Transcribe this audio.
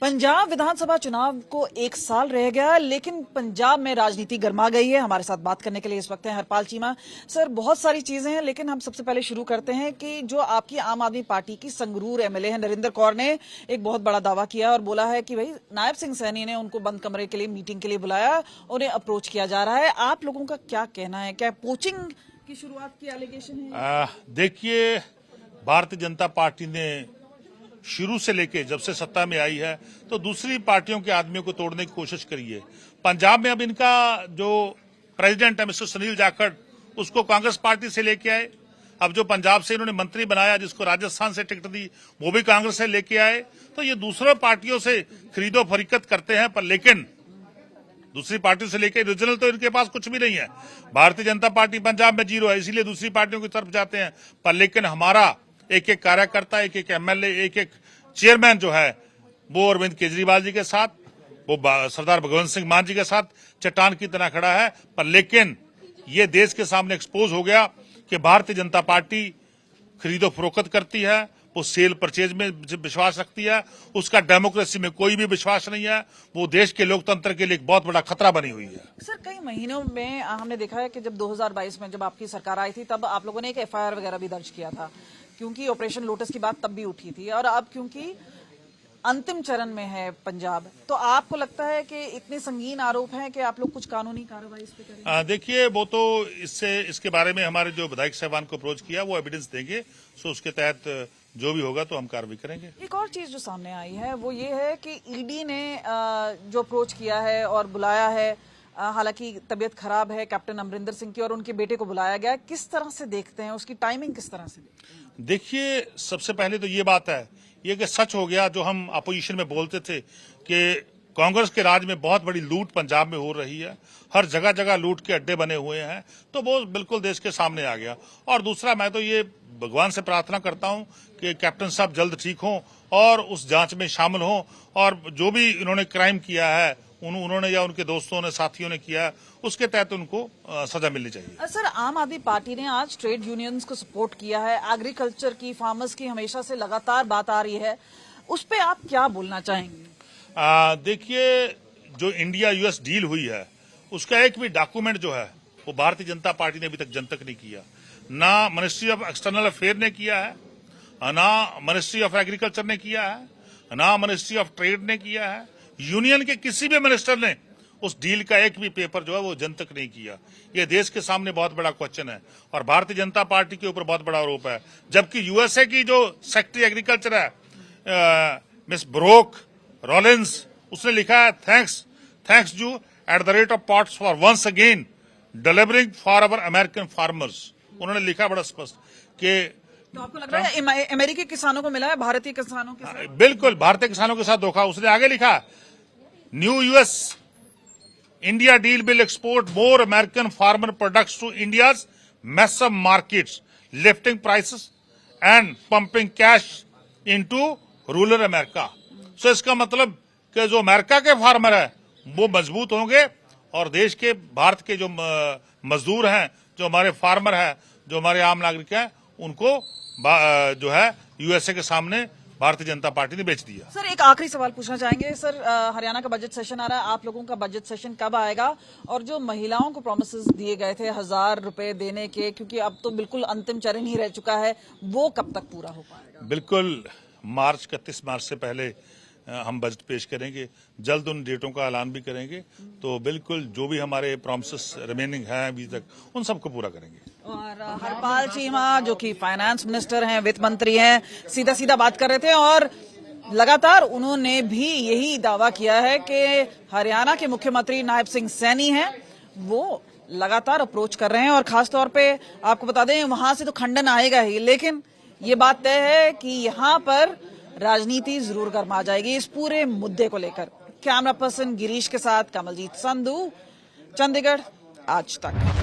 पंजाब विधानसभा चुनाव को एक साल रह गया, लेकिन पंजाब में राजनीति गर्मा गई है। हमारे साथ बात करने के लिए इस वक्त हैं हरपाल चीमा। सर, बहुत सारी चीजें हैं, लेकिन हम सबसे पहले शुरू करते हैं कि जो आपकी आम आदमी पार्टी की संगरूर एमएलए है नरेंद्र कौर ने एक बहुत बड़ा दावा किया और बोला है कि भाई नायब सिंह सैनी ने उनको बंद कमरे के लिए मीटिंग के लिए बुलाया, उन्हें अप्रोच किया जा रहा है। आप लोगों का क्या कहना है? क्या पोचिंग की शुरुआत की एलिगेशन है? देखिए, भारतीय जनता पार्टी ने शुरू से लेके जब से सत्ता में आई है तो दूसरी पार्टियों के आदमियों को तोड़ने की कोशिश करी है। पंजाब में अब इनका जो प्रेसिडेंट है मिस्टर सुनील जाखड़, उसको कांग्रेस पार्टी से लेके आए। अब जो पंजाब से इन्होंने मंत्री बनाया, जिसको राजस्थान से टिकट दी, वो भी कांग्रेस से लेके आए। तो ये दूसरे पार्टियों से खरीदो फरीकत करते हैं, पर लेकिन दूसरी पार्टी से लेकर रीजनल तो इनके पास कुछ भी नहीं है। भारतीय जनता पार्टी पंजाब में जीरो है, इसीलिए दूसरी पार्टियों की तरफ जाते हैं। पर लेकिन हमारा एक एक कार्यकर्ता, एक एक एमएलए, एक एक चेयरमैन जो है वो अरविंद केजरीवाल जी के साथ, वो सरदार भगवंत सिंह मान जी के साथ चट्टान की तरह खड़ा है। पर लेकिन ये देश के सामने एक्सपोज हो गया कि भारतीय जनता पार्टी खरीदो फरोख्त करती है, वो सेल परचेज में विश्वास रखती है, उसका डेमोक्रेसी में कोई भी विश्वास नहीं है। वो देश के लोकतंत्र के लिए एक बहुत बड़ा खतरा बनी हुई है। सर, कई महीनों में हमने देखा है कि जब 2022 में जब आपकी सरकार आई थी, तब आप लोगों ने एक एफआईआर वगैरह भी दर्ज किया था, क्योंकि ऑपरेशन लोटस की बात तब भी उठी थी। और अब क्योंकि अंतिम चरण में है पंजाब, तो आपको लगता है कि इतने संगीन आरोप हैं कि आप लोग कुछ कानूनी कार्रवाई इस पे करेंगे? देखिए, वो तो इसके बारे में हमारे जो विधायक साहबान को अप्रोच किया वो एविडेंस देंगे, सो उसके तहत जो भी होगा तो हम कार्रवाई करेंगे। एक और चीज जो सामने आई है वो ये है कि ईडी ने जो अप्रोच किया है और बुलाया है, हालांकि तबीयत खराब है कैप्टन अमरिंदर सिंह की और उनके बेटे को बुलाया गया, किस तरह से देखते हैं, उसकी टाइमिंग किस तरह से देखते हैं? देखिए, सबसे पहले तो ये बात है ये कि सच हो गया जो हम अपोजिशन में बोलते थे कि कांग्रेस के राज में बहुत बड़ी लूट पंजाब में हो रही है, हर जगह जगह लूट के अड्डे बने हुए हैं, तो वो बिल्कुल देश के सामने आ गया। और दूसरा, मैं तो ये भगवान से प्रार्थना करता हूं कि कैप्टन साहब जल्द ठीक हों और उस जांच में शामिल हों, और जो भी इन्होंने क्राइम किया है उन्होंने या उनके दोस्तों ने, साथियों ने किया, उसके तहत उनको सजा मिलनी चाहिए। सर, आम आदमी पार्टी ने आज ट्रेड यूनियंस को सपोर्ट किया है, एग्रीकल्चर की, फार्मर्स की हमेशा से लगातार बात आ रही है, उस पे आप क्या बोलना चाहेंगे? देखिए, जो इंडिया यूएस डील हुई है उसका एक भी डॉक्यूमेंट जो है वो भारतीय जनता पार्टी ने अभी तक जनतक नहीं किया। ना मिनिस्ट्री ऑफ एक्सटर्नल अफेयर ने किया है, ना मिनिस्ट्री ऑफ एग्रीकल्चर ने किया है, ना मिनिस्ट्री ऑफ ट्रेड ने किया है। यूनियन के किसी भी मिनिस्टर ने उस डील का एक भी पेपर जो है वो जनतक नहीं किया। ये देश के सामने बहुत बड़ा क्वेश्चन है और भारतीय जनता पार्टी के ऊपर बहुत बड़ा आरोप है। जबकि यूएसए की जो सेक्रेटरी एग्रीकल्चर है मिस ब्रोक रॉलिंस, उसने लिखा है thanks you at the rate of POTUS for once again delivering for our American farmers. उन्होंने लिखा बड़ा स्पष्ट कि तो आपको लग रहा है अमेरिकी किसानों को मिला है भारतीय किसानों के साथ? बिल्कुल, भारतीय किसानों के साथ धोखा। उसने आगे लिखा, new US India deal will export more American farmer products to India's massive markets, lifting prices and pumping cash into rural America. So इसका मतलब कि जो अमेरिका के फार्मर है वो मजबूत होंगे और देश के, भारत के जो मजदूर हैं, जो हमारे फार्मर हैं, जो हमारे आम नागरिक हैं, उनको जो है यूएसए के सामने भारतीय जनता पार्टी ने बेच दिया। सर, एक आखिरी सवाल पूछना चाहेंगे। सर, हरियाणा का बजट सेशन आ रहा है, आप लोगों का बजट सेशन कब आएगा? और जो महिलाओं को प्रोमिसेस दिए गए थे 1000 रुपए देने के, क्योंकि अब तो बिल्कुल अंतिम चरण ही रह चुका है, वो कब तक पूरा हो पाएगा? बिल्कुल, 31 मार्च से पहले हम बजट पेश करेंगे, जल्द उन डेटों का ऐलान भी करेंगे। तो बिल्कुल जो भी हमारे प्रॉमिसेस रिमेनिंग हैं अभी तक, उन सबको पूरा करेंगे। और हरपाल चीमा जो कि फाइनेंस मिनिस्टर हैं, वित्त मंत्री हैं, सीधा सीधा बात कर रहे थे और लगातार उन्होंने भी यही दावा किया है कि हरियाणा के मुख्यमंत्री नायब सिंह सैनी हैं, वो लगातार अप्रोच कर रहे हैं। और खासतौर पे आपको बता दें, वहां से तो खंडन आएगा ही, लेकिन ये बात तय है कि यहाँ पर राजनीति जरूर गर्मा जाएगी इस पूरे मुद्दे को लेकर। कैमरा पर्सन गिरीश के साथ कमलजीत संधू, चंडीगढ़ आज तक।